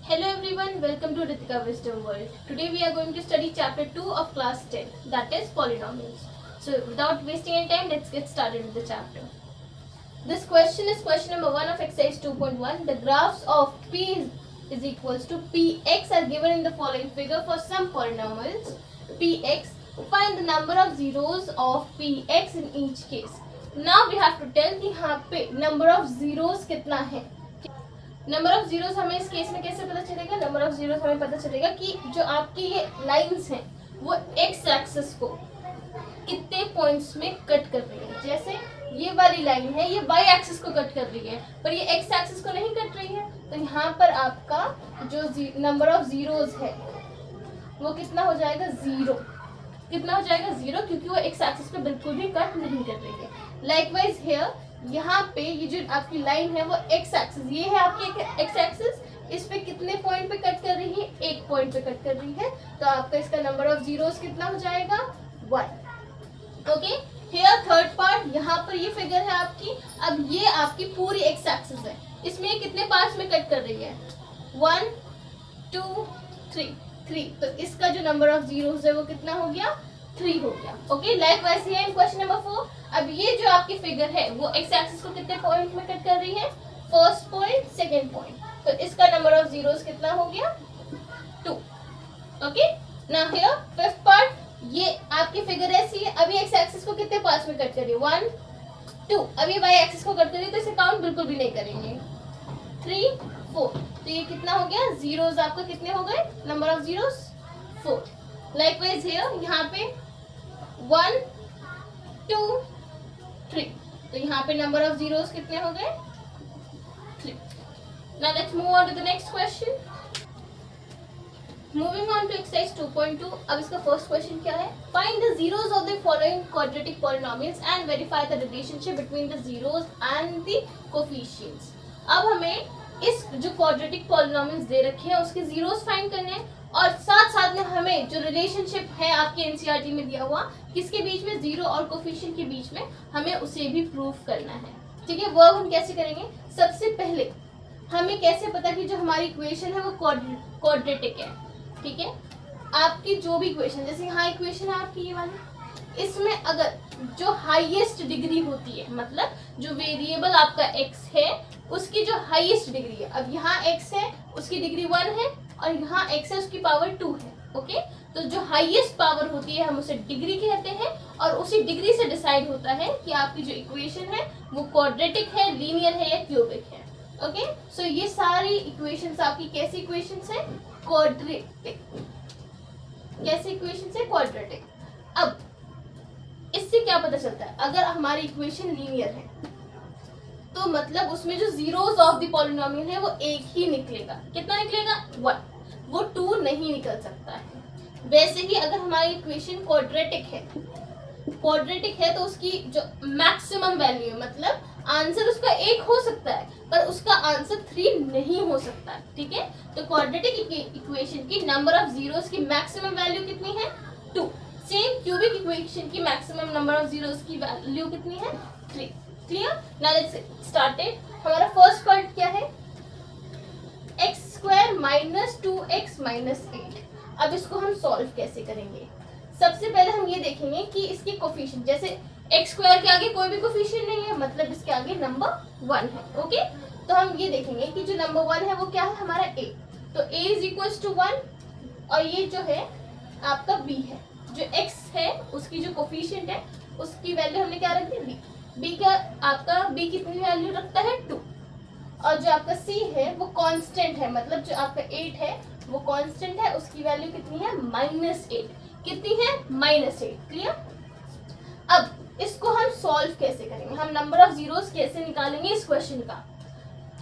Hello everyone, welcome to Ritika Wisdom World. Today we are going to study chapter 2 of class 10, that is polynomials. So without wasting any time, let's get started with the chapter. This question is question number 1 of exercise 2.1. The graphs of p is equals to px are given in the following figure for some polynomials px. Find the number of zeros of px in each case. Now we have to tell कि यहाँ पे number of zeros कितना है. Number of zeros हमें इस case में कैसे पता चलेगा? नंबर ऑफ जीरोस हमें पता चलेगा कि जो आपकी ये लाइंस हैं वो एक्स एक्सिस को कितने पॉइंट्स में कट कर रही है. जैसे ये वाली लाइन है ये वाई एक्सिस को कट कर रही है पर ये एक्स एक्सिस को नहीं कट रही है, तो यहाँ पर आपका जो नंबर ऑफ जीरोस है वो कितना हो जाएगा? जीरो. कितना हो जाएगा? जीरो, क्योंकि वो एक्स एक्सिस पे बिल्कुल भी कट नहीं कर रही है. लाइकवाइज हियर यहाँ पे ये जो आपकी लाइन है वो एक्स एक्सिस, ये है आपकी एक्स एक्सिस, इस पे कितने पॉइंट पे कट कर रही है? एक पॉइंट पे कट कर रही है, तो आपका इसका नंबर ऑफ जीरोस कितना हो जाएगा? 1. ओके, हियर थर्ड पार्ट, यहाँ पर ये फिगर है आपकी. अब ये आपकी पूरी एक्स एक्सिस है, इसमें ये कितने पार्ट्स में कट कर रही है? 1 2 3. तो इसका जो नंबर ऑफ जीरोस है वो कितना हो गया? 3 हो गया. Okay, likewise here in question number 4. अब ये जो आपकी फिगर है वो एक्स एक्सिस को कितने पॉइंट में कट कर रही है? फर्स्ट पॉइंट, सेकंड पॉइंट, तो इसका नंबर ऑफ जीरोस कितना हो गया? 2. Okay, now here fifth part, ये आपकी फिगर ऐसी है. अभी एक्स एक्सिस को कितने पार्ट्स में कट कर रही है? 1 2. अभी वाई एक्सिस को कट कर रही है तो इसे काउंट बिल्कुल भी नहीं करेंगे. 3 4. तो ये कितना हो गया? जीरोस आपका कितने हो गए? Number of zeros 4. Likewise here यहाँ पे 1 2 3, तो यहाँ पे नंबर ऑफ जीरोस कितने हो गए? 3. Now let's move on to the next question. Moving on to exercise 2.2. अब इसका फर्स्ट क्वेश्चन क्या है? Find the zeros of the following quadratic polynomials and verify the relationship between the zeros and the coefficients. अब हमें इस जो quadratic polynomials दे रखे हैं उसके जीरोस फाइंड करने हैं और साथ साथ में हमें जो रिलेशनशिप है आपके एनसीईआरटी में दिया हुआ किसके बीच में? जीरो और कोफिशिएंट के बीच में, हमें उसे भी प्रूव करना है. ठीक है, वो हम कैसे करेंगे? सबसे पहले हमें कैसे पता कि जो हमारी इक्वेशन है वो क्वाड्रेटिक है? ठीक है, आपकी जो भी इक्वेशन, जैसे यहाँ इक्वेशन है आपकी ये वाली, इसमें अगर जो हाईएस्ट डिग्री होती है, मतलब जो वेरिएबल आपका x है उसकी जो हाईएस्ट डिग्री है, अब यहाँ x है उसकी डिग्री 1 है और यहाँ x है उसकी पावर 2 है. ओके, तो जो हाईएस्ट पावर होती है हम उसे डिग्री कहते हैं और उसी डिग्री से डिसाइड होता है कि आपकी जो इक्वेशन है वो क्वाड्रेटिक है, लीनियर है या क्यूबिक है. ओके, सो ये सारी इक्वेशंस आपकी कैसी इक्वेशंस है? क्वाड्रेटिक. कैसी इक्वेशंस है? क्वाड्रेटिक. अब इससे क्या पता चलता है? अगर हमारी इक्वेशन लीनियर है तो मतलब उसमें जो जीरोस ऑफ द पॉलिनोमियल है वो एक ही निकलेगा. कितना निकलेगा? 1. वो 2 नहीं निकल सकता है. वैसे ही अगर हमारी इक्वेशन क्वाड्रेटिक है तो उसकी जो मैक्सिमम वैल्यू है, मतलब आंसर उसका 1 हो सकता है पर उसका आंसर 3 नहीं हो सकता है. ठीक है, तो क्वाड्रेटिक इक्वेशन की नंबर ऑफ जीरोस की मैक्सिमम वैल्यू कितनी है? 2. सेम क्यूबिक इक्वेशन की मैक्सिमम नंबर ऑफ जीरोस की वैल्यू कितनी है? 3. Clear? Now let's start it. हमारा फर्स्ट पार्ट क्या है? x² - 2x - 8. अब इसको हम सॉल्व कैसे करेंगे? सबसे पहले हम ये देखेंगे कि इसके कोफिशिएंट, जैसे x² के आगे कोई भी कोफिशिएंट नहीं है, मतलब इसके आगे नंबर 1 है. ओके, तो हम ये देखेंगे कि जो नंबर 1 है वो क्या है? हमारा a. तो a = 1 और ये जो है आपका b है. जो x है उसकी जो कोफिशिएंट है उसकी वैल्यू हमने क्या रख दी? b का आपका b कितनी वैल्यू रखता है? 2. और जो आपका c है वो कांस्टेंट है, मतलब जो आपका 8 है वो कांस्टेंट है, उसकी वैल्यू कितनी है? -8. कितनी है? -8. क्लियर? अब इसको हम सॉल्व कैसे करेंगे? हम नंबर ऑफ जीरोस कैसे निकालेंगे इस क्वेश्चन का?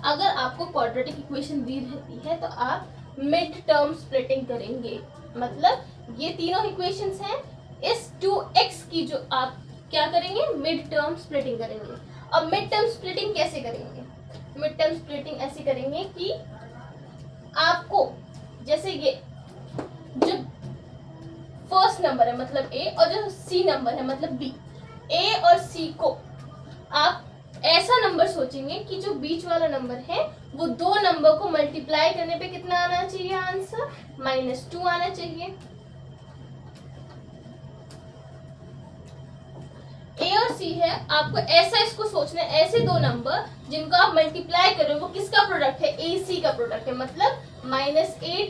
अगर आपको क्वाड्रेटिक इक्वेशन दी रहती है तो आप मिड टर्म स्प्लिटिंग करेंगे. मतलब ये तीनों इक्वेशंस हैं, इस 2x की जो आप क्या करेंगे? मिड टर्म स्प्लिटिंग करेंगे. अब मिड टर्म स्प्लिटिंग कैसे करेंगे? मिड टर्म स्प्लिटिंग ऐसे करेंगे कि आपको जैसे ये जो फर्स्ट नंबर है मतलब a और जो c नंबर है मतलब b, a और c को आप ऐसा नंबर सोचेंगे कि जो बीच वाला नंबर है वो दो नंबर को मल्टीप्लाई करने पे कितना आना चाहिए आंसर, -2 आना चाहिए। ए और सी है, आपको ऐसा इसको सोचना है, ऐसे दो नंबर जिनको आप मल्टीप्लाई कर रहे हो वो किसका प्रोडक्ट है, ए सी का प्रोडक्ट है, मतलब -8 ×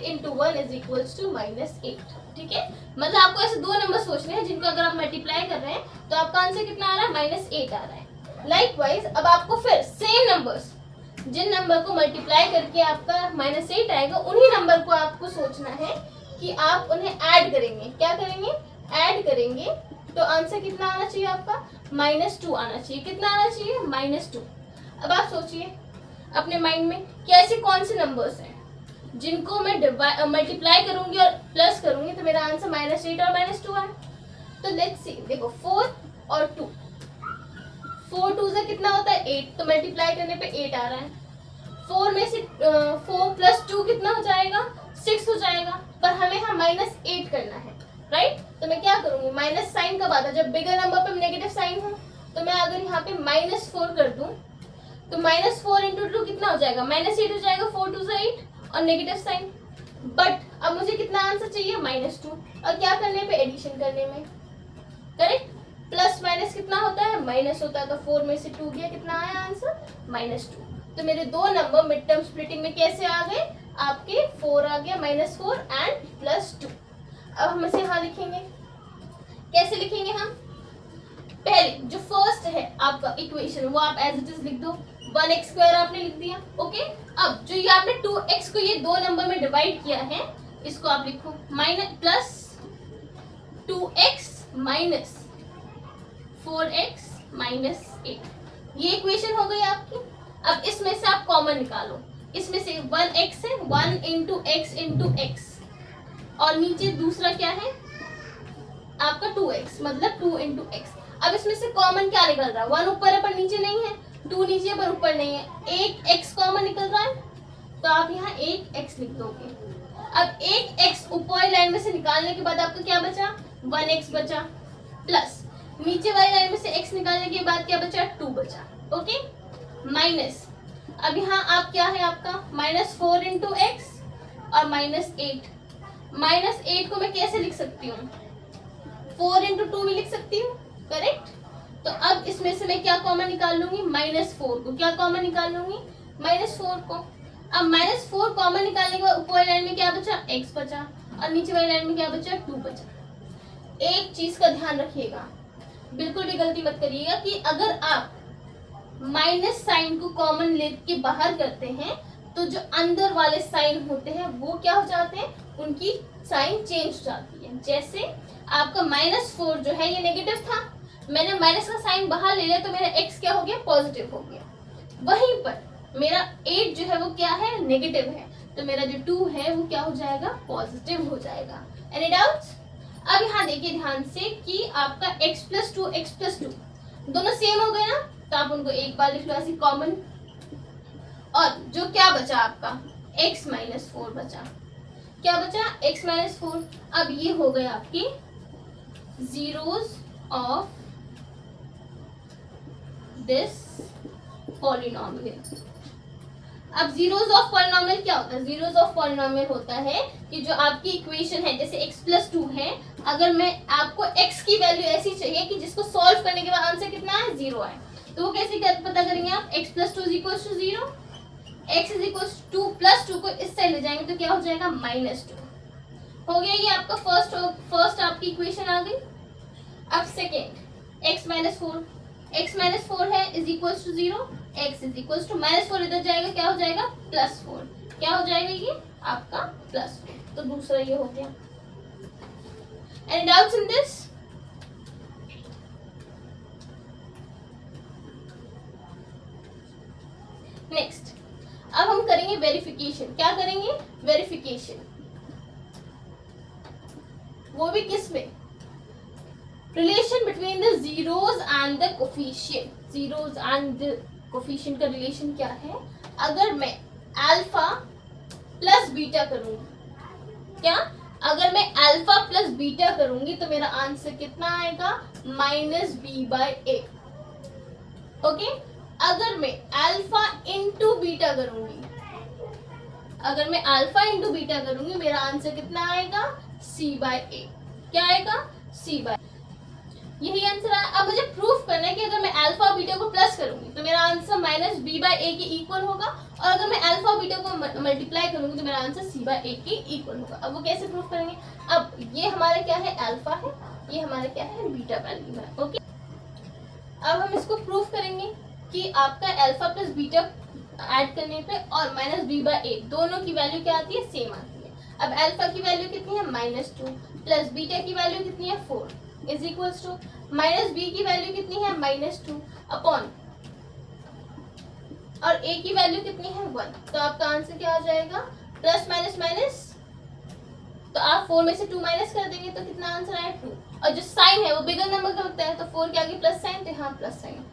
1 = -8। ठीक है, मतलब आपको ऐसे दो नंबर सोचने हैं जिनको अगर आप मल्टीप्लाई कर रहे हैं तो आपका आंसर कितना आ रहा है, -8 आ रहा है। लाइकवाइज अब आपको फिर सेम नंबर्स, जिन नंबर को मल्टीप्लाई करके आपका -8 आएगा, उन्हीं नंबर को आपको सोचना है कि आप उन्हें ऐड करेंगे। क्या करेंगे, ऐड करेंगे, तो आंसर कितना आना चाहिए आपका, -2 आना चाहिए। कितना आना चाहिए, -2। अब आप सोचिए अपने माइंड में कि ऐसे कौन से नंबर्स हैं जिनको मैं मल्टीप्लाई करूंगी और प्लस करूंगी तो मेरा आंसर -8 और -2 आए। तो लेट्स सी, देखो 4 और 2, 4 2 से कितना होता है 8, तो मल्टीप्लाई करने पे 8 आ रहा है। 4 में से 4 + 2 कितना हो जाएगा, 6 हो जाएगा, पर हमें यहाँ -8 करना है, राइट। तो मैं क्या करूंगी, माइनस साइन कब आता है, जब बिगर नंबर पे नेगेटिव साइन हो। तो मैं अगर यहाँ पे -4 कर दूं तो -4 × 2 कितना हो जाएगा, -8 हो जाएगा, 4 2 से 8 और नेगेटिव साइन। बट अब मुझे कितना आंसर चाहिए, -2, और क्या करने पे, एडिशन करने में, करेक्ट। प्लस माइनस कितना होता है, माइनस होता है, तो 4 में से 2 गया, कितना आया आंसर, -2। तो मेरे दो नंबर मिड टर्म स्प्लिटिंग में कैसे आ गए, आपके 4 आ गया, -4 एंड +2। अब हम इसे यहाँ लिखेंगे, कैसे लिखेंगे हम, पहले जो फर्स्ट है आपका इक्वेशन वो आप एज इट इज लिख दो, 1x² आपने लिख दिया, ओके। अब जो ये आपने 2x को ये दो नंबर में डिवाइड किया है, इसको आप लिखो +2x - 4x - 8। ये इक्वेशन हो गई आपकी। अब इसमें से आप कॉमन निकालो, इसमें से 1x है, 1 × x × x, और नीचे दूसरा क्या है आपका 2x, मतलब 2 × x। अब इसमें से कॉमन क्या निकल रहा है, 1 ऊपर है पर नीचे नहीं है, 2 नीचे पर ऊपर नहीं है, एक x कॉमन निकल रहा है, तो आप यहाँ एक x लिख दोगे। अब एक x ऊपर लाइन में से निकालने के बाद आपका क्या बचा, 1x बचा, प्लस नीचे वाली लाइन में से x निकालने के बाद क्या बचा, 2 बचा, ओके, माइनस। अब यहाँ आप क्या है आपका -4 × x और -8। -8 को मैं कैसे लिख सकती हूँ, 4 × 2 भी लिख सकती हूँ, करेक्ट। तो अब इसमें से मैं क्या कॉमन निकाल लूंगी, -4 को, क्या कॉमन निकाल लूंगी, -4 को। अब -4 कॉमन निकालने के बाद ऊपर लाइन में क्या बचा, x बचा, और नीचे वाली लाइन में क्या बचा, 2 बचा। एक चीज का ध्यान रखिएगा, बिल्कुल भी गलती मत करिएगा कि अगर आप माइनस साइन को कॉमन लेके बाहर करते हैं तो जो अंदर वाले साइन होते हैं वो क्या हो जाते हैं, उनकी साइन चेंज हो जाती है। जैसे आपका -4 जो है ये नेगेटिव था, मैंने माइनस का साइन बाहर ले लिया तो मेरा x क्या हो गया, पॉजिटिव हो गया। वहीं पर मेरा 8 जो है वो क्या है, नेगेटिव है, तो मेरा जो 2 है वो क्या हो जाएगा, पॉजिटिव हो जाएगा। Any doubts. अब यहाँ देखिए ध्यान से कि आपका x + 2 x + 2 दोनों सेम हो गए ना, तो आप उनको एक बार लिख लो ऐसे कॉमन, और जो क्या बचा आपका x - 4 बचा, क्या बचा, x - 4। अब ये हो गए आपकी zeros ऑफ दिस पॉलिनोमियल। अब जीरोस ऑफ पॉलिनोमियल क्या होता है, जीरोस ऑफ पॉलिनोमियल होता है कि जो आपकी इक्वेशन है, जैसे x + 2 है, अगर मैं आपको x की वैल्यू ऐसी चाहिए कि जिसको सॉल्व करने के बाद आंसर कितना है, 0 आए, तो वो कैसे पता करेंगे आप, x + 2 = 0, x = 2 + 2 को इस साइड ले जाएंगे तो क्या हो जाएगा, -2 हो गया। ये आपका फर्स्ट आपकी इक्वेशन आ गई। अब सेकेंड, x - 4, x - 4 है = 0, x = -4 इधर जाएगा, क्या हो जाएगा, +4, क्या हो जाएगा ये आपका +4। तो दूसरा ये हो गया। Any doubts in this. Next, अब हम करेंगे वेरिफिकेशन। क्या करेंगे, वेरिफिकेशन, वो भी किस में, relation between the zeros and the coefficient. Zeros and the coefficient का रिलेशन क्या है, अगर मैं अल्फा प्लस बीटा करूंगी, क्या, अगर मैं अल्फा प्लस बीटा करूंगी तो मेरा आंसर कितना आएगा, -b/a, ओके। अगर मैं अल्फा इंटू बीटा करूंगी, अगर मैं अल्फा इंटू बीटा करूंगी, मेरा आंसर कितना आएगा? c/a। क्या आएगा? c/a। यही आंसर है। अब मुझे प्रूफ करना है कि अगर मैं अल्फा और बीटा को प्लस करूंगी तो मेरा आंसर माइनस b/a के इक्वल होगा, और अगर मैं अल्फा और बीटा को मल्टीप्लाई करूंगी तो मेरा आंसर c/a के इक्वल होगा। अब वो कैसे प्रूफ करेंगे? अब ये हमारा क्या है? अल्फा है, ये हमारा क्या है? बीटा वैल्यू है। ओके, अब हम इसको प्रूफ करेंगे कि आपका अल्फा प्लस बीटा ऐड करने पे और माइनस b/a दोनों की वैल्यू क्या आती है? सेम आती है। अब अल्फा की वैल्यू कितनी है? -2 प्लस बीटा की वैल्यू कितनी है? 4 is equals to minus b की वैल्यू कितनी है? -2 अपॉन और a की वैल्यू कितनी है? 1। तो आपका आंसर क्या आ जाएगा? प्लस माइनस माइनस, तो आप 4 में से 2 माइनस कर देंगे तो कितना आंसर आया? 2। और जो साइन है वो बिगर नंबर का होता है, तो 4 के आगे प्लस साइन, तो यहाँ प्लस साइन,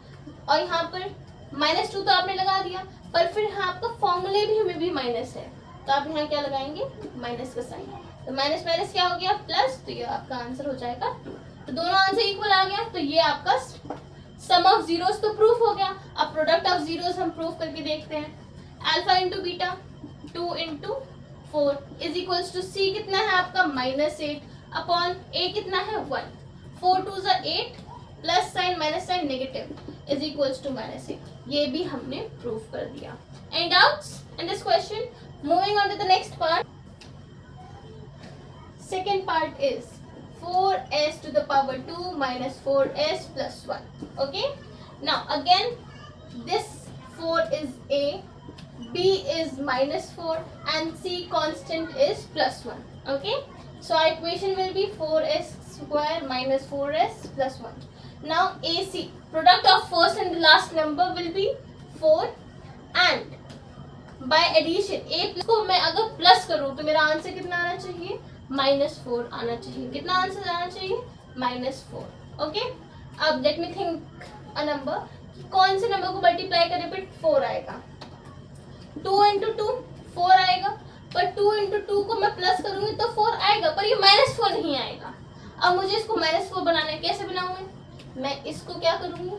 और यहाँ पर -2 तो आपने लगा दिया, पर फिर यहाँ आपका फॉर्मूले भी माइनस है, तो आप यहाँ क्या लगाएंगे? माइनस का साइन। तो माइनस माइनस क्या हो गया? प्लस, तो ये आपका आंसर हो जाएगा 2। तो दोनों आंसर इक्वल आ गया, तो ये आपका सम ऑफ जीरोस तो प्रूफ हो गया। अब प्रोडक्ट ऑफ जीरोस हम प्रूफ करके देखते हैं। Alpha into beta 2 into 4 is equals to C कितना है आपका? -8 अपॉन ए कितना है? 1। 4 2 ज़ा 8 plus sign minus sign negative is equals to -8। ये भी हमने प्रूफ कर दिया। Any doubts in this question? Moving on to the next part. Second part is 4s to the power 2 minus 4s plus 1. Okay, now again this 4 is a, b is -4 and c constant is +1. Okay, so our equation will be 4s square minus 4s plus 1. Now AC, product of first and the last number will be 4, and by addition a को मैं अगर plus करूँ तो मेरा answer कितना आना चाहिए? -4 आना चाहिए। कितना आंसर आना चाहिए? -4। ओके, अब let me think a number, कौन से नंबर को मल्टीप्लाई करने पे 4 आएगा? 2 इंटू 2 4 आएगा, पर 2 इंटू 2 को मैं प्लस करूंगी तो 4 आएगा, पर ये -4 नहीं आएगा। अब मुझे इसको -4 बनाना है, कैसे बनाऊंगी? मैं इसको क्या करूंगी?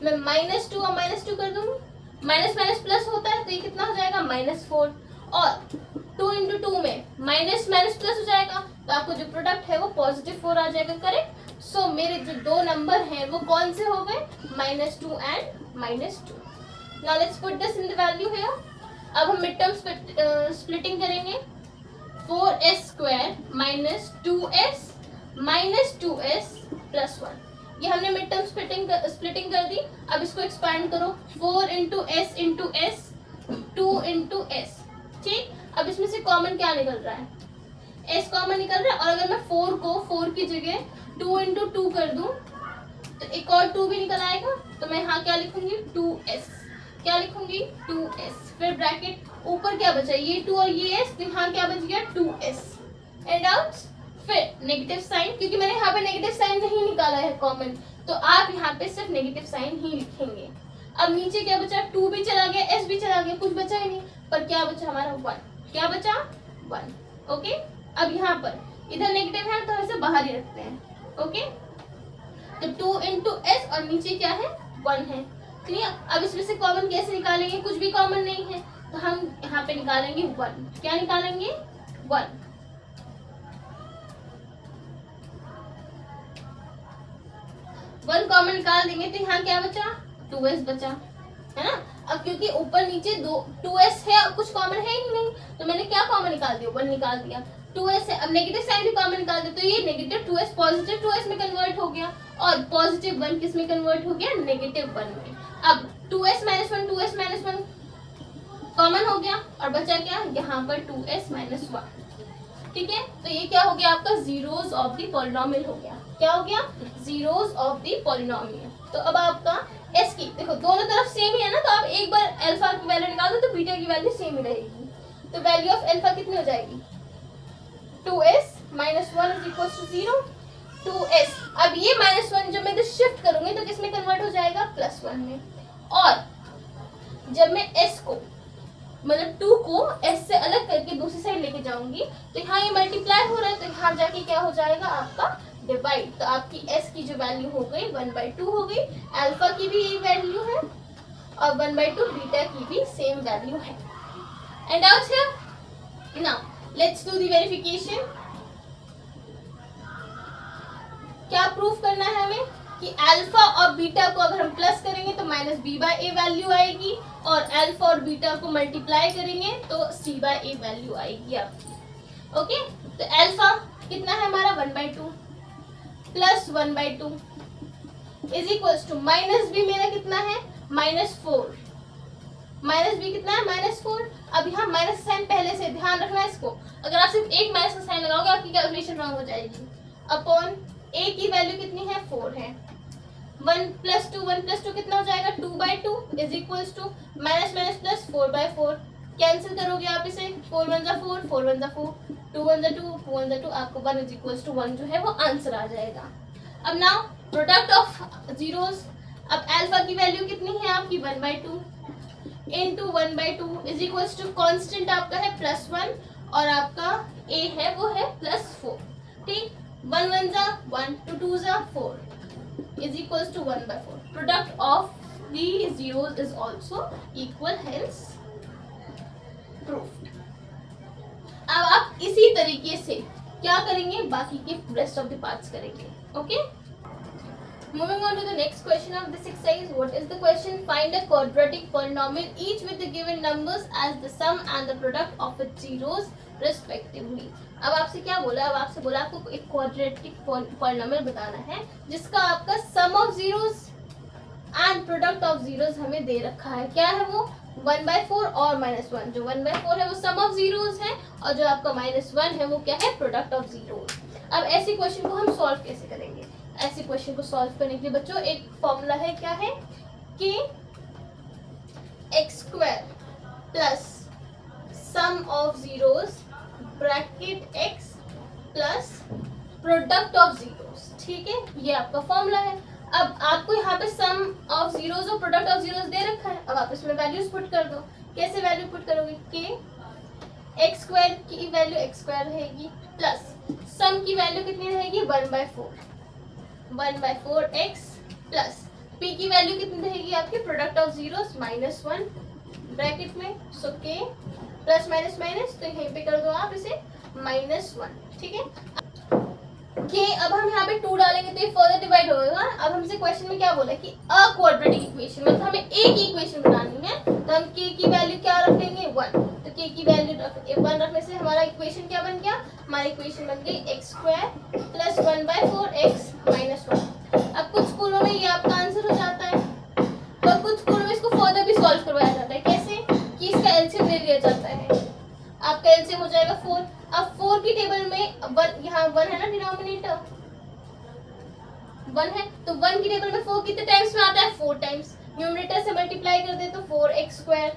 मैं -2 और -2 कर दूंगी, माइनस माइनस प्लस होता है, तो ये कितना हो जाएगा? -4, और 2 इंटू 2 में माइनस माइनस प्लस हो जाएगा, तो आपको जो प्रोडक्ट है वो +4 आ जाएगा। करेक्ट? सो मेरे जो दो नंबर हैं वो कौन से हो गए? -2 and -2। Now let's put this in the value here. अब हम मिड टर्म स्प्लिटिंग करेंगे। 4s स्क्वायर -2s प्लस 1, ये हमने मिड टर्म स्प्लिटिंग कर दी। अब इसको एक्सपैंड करो, 4 into S into S 2 into S. ठीक, अब इसमें से कॉमन क्या निकल रहा है? s कॉमन निकल रहा है, और अगर मैं 4 को 4 की जगह 2 इंटू 2 कर दूं तो एक और 2 भी निकल आएगा, तो मैं यहाँ क्या लिखूंगी? 2s। क्या लिखूंगी? 2s। फिर ब्रैकेट ऊपर क्या बचा? ये 2 और ये s, तो यहाँ क्या बच गया? 2s। एंड आउट, फिर नेगेटिव साइन, क्योंकि मैंने यहाँ पे नेगेटिव साइन नहीं निकाला है कॉमन, तो आप यहाँ पे सिर्फ नेगेटिव साइन ही लिखेंगे। अब नीचे क्या बचा? 2 भी चला गया, s भी चला गया, कुछ बचा ही नहीं, पर क्या बचा हमारा? 1। क्या बचा? 1। ओके, अब यहाँ पर इधर नेगेटिव है तो इसे बाहर ही रखते हैं। ओके, तो 2 इंटू एस और नीचे क्या है? 1 है। क्लियर? अब इसमें से कॉमन कैसे निकालेंगे? कुछ भी कॉमन नहीं है, तो हम यहाँ पे निकालेंगे 1। क्या निकालेंगे? 1। वन कॉमन निकाल देंगे तो यहाँ क्या बचा? 2s बचा, है ना? अब क्योंकि ऊपर नीचे 2s है और कुछ कॉमन है ही नहीं, तो मैंने क्या कॉमन निकाल दिया? 1 निकाल दिया। 2s है, अब नेगेटिव साइन भी कॉमन निकाल दे, तो ये नेगेटिव 2s पॉजिटिव 2s में कन्वर्ट हो गया, और पॉजिटिव 1 किस में कन्वर्ट हो गया? नेगेटिव 1 में। अब 2s minus 1 2s minus 1 common हो गया, और बचा क्या? यहाँ पर 2s माइनस 1। ठीक है, तो ये क्या हो गया आपका? जीरोस ऑफ द पॉलिनोमियल हो गया। क्या हो गया? Zeros of the polynomial. तो अब आपका s की देखो दोनों तरफ सेम ही है ना, तो आप एक बार अल्फा की वैल्यू निकाल दो तो बीटा की वैल्यू सेम ही रहेगी। तो वैल्यू ऑफ अल्फा कितनी हो जाएगी? 2s minus 1 is equal to 0। 2s, अब ये -1 जब मैं इधर शिफ्ट करूंगी तो किस में कन्वर्ट हो जाएगा? +1 में। और जब मैं s को मतलब 2 को s से अलग करके दूसरी साइड लेके जाऊंगी तो यहाँ ये मल्टीप्लाई हो रहा है, तो यहाँ जाके क्या हो जाएगा आपका? डिवाइड। तो आपकी s की जो वैल्यू हो गई 1/2 हो गई। अल्फा की भी यही वैल्यू है, और 1/2 बीटा की भी सेम वैल्यू है. And out here. Now let's do the verification. क्या प्रूफ करना है हमें कि अल्फा और बीटा को अगर हम प्लस करेंगे तो माइनस बी बाय ए वैल्यू आएगी, और अल्फा और बीटा को मल्टीप्लाई करेंगे तो सी बाय ए वैल्यू आएगी आपकी. ओके, तो अल्फा कितना है हमारा 1/2 plus 1/2 is equals to minus B मेरा कितना है -4. माइनस बी कितना है -4. अब यहाँ माइनस साइन पहले से ध्यान रखना है इसको. अगर आप सिर्फ एक माइनस का साइन लगाओगे आपकी कैलकुलेशन रॉन्ग हो जाएगी. अपॉन ए की वैल्यू कितनी है 4 है. 1 + 2 कितना हो जाएगा 2/2 is equals to minus minus plus 4/4. Cancel करोगे आप इसे 4 1 = 4 4 1 = 4 2 1 = 2 2 1 = 2 आपको 1 इज इक्वल्स टू 1 जो है वो आंसर आ जाएगा. अब नाउ प्रोडक्ट ऑफ जीरोस. अब अल्फा की वैल्यू कितनी है आपकी 1/2 into 1/2 is equals to constant आपका है +1 और आपका ए है वो है +4. ठीक, 1 1 = 1 2 2 = 4 is equals to 1/4. Product of the zeros is also equal, hence proofed. अब आप इसी तरीके से क्या करेंगे, बाकी के रेस्ट ऑफ द पार्ट्स करेंगे. Okay, moving on to the next question of this exercise. What is the question? Find a quadratic polynomial each with the given numbers as the sum and the product of its zeros respectively. अब आपसे क्या बोला, अब आपसे बोला आपको एक quadratic polynomial बताना है जिसका आपका sum of zeros and product of zeros हमें दे रखा है. क्या है वो 1/4 और -1. जो 1/4 है वो सम ऑफ जीरोस है और जो आपका -1 है वो क्या है प्रोडक्ट ऑफ जीरोस. अब ऐसे क्वेश्चन को हम सॉल्व कैसे करेंगे? ऐसे क्वेश्चन को सॉल्व करने के लिए बच्चों एक फॉर्मूला है. क्या है कि x² plus sum of zeros bracket x plus product of zeros. ठीक है, ये आपका फॉर्मूला है. अब आपको यहाँ पे सम ऑफ जीरोस और प्रोडक्ट ऑफ जीरोस दे रखा है. अब आप इसमें वैल्यूज पुट कर दो. कैसे वैल्यू पुट करोगे कि x² की वैल्यू x² रहेगी प्लस सम की वैल्यू कितनी रहेगी 1/4 x प्लस p की वैल्यू कितनी रहेगी आपकी प्रोडक्ट ऑफ जीरोस -1 ब्रैकेट में. सो k प्लस माइनस माइनस तो यहीं पे कर दो आप इसे -1. ठीक है, k अब हम यहाँ पे 2 डालेंगे तो ये फर्दर डिवाइड होगा. अब हमसे क्वेश्चन में क्या बोला कि अ क्वाड्रेटिक इक्वेशन, मतलब हमें एक इक्वेशन बनानी है तो हम k की वैल्यू क्या रख लेंगे 1. तो k की वैल्यू 1 रखने से हमारा इक्वेशन क्या बन गया, हमारी इक्वेशन बन गई x² प्लस 1/4 x -1. अब कुछ स्कूलों में ये आपका आंसर हो जाता है और कुछ स्कूलों में इसको फर्दर भी सॉल्व करवाया जाता है. कैसे कि इसका एलसीएम ले लिया जाता है. आपका एलसीएम हो जाएगा 4. अब 4 की टेबल में 1, यहाँ 1 है ना डिनोमिनेटर 1 है, तो 1 की टेबल में 4 कितने टाइम्स में आता है 4 टाइम्स. न्यूमरेटर से मल्टीप्लाई कर दे तो 4x²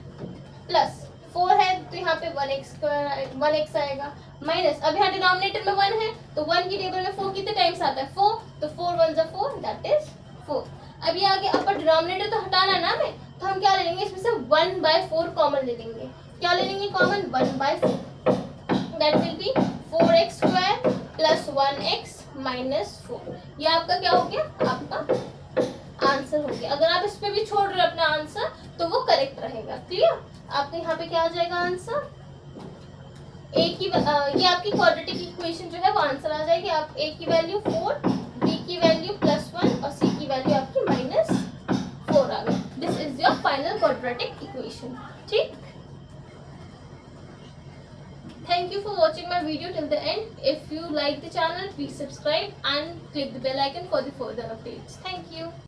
प्लस 4 है तो यहाँ पे 1x आएगा माइनस. अब यहाँ डिनोमिनेटर में 1 है तो 1 की टेबल में 4 कितने टाइम्स आता है 4, तो 4 1 = 4 दैट इज 4. अब ये आगे अपर डिनोमिनेटर तो हटाना है ना हमें, तो हम क्या ले लेंगे इसमें से 1/4 कॉमन ले लेंगे. क्या ले लेंगे common 1/4 that will be 4x² plus 1x -4. ये आपका क्या हो गया, आपका आंसर हो गया. अगर आप इस पे भी छोड़ रहे हो अपना आंसर तो वो करेक्ट रहेगा. क्लियर, आपको यहाँ पे क्या आ जाएगा आंसर ए की ये आपकी क्वाड्रेटिक इक्वेशन जो है वो आंसर आ जाएगी. आप ए की वैल्यू 4, बी की वैल्यू +1 और सी की वैल्यू आपकी -4 आ गई. This is your final quadratic equation. ठीक, thank you for watching my video till the end. If you like the channel, please subscribe and click the bell icon for the further updates. Thank you.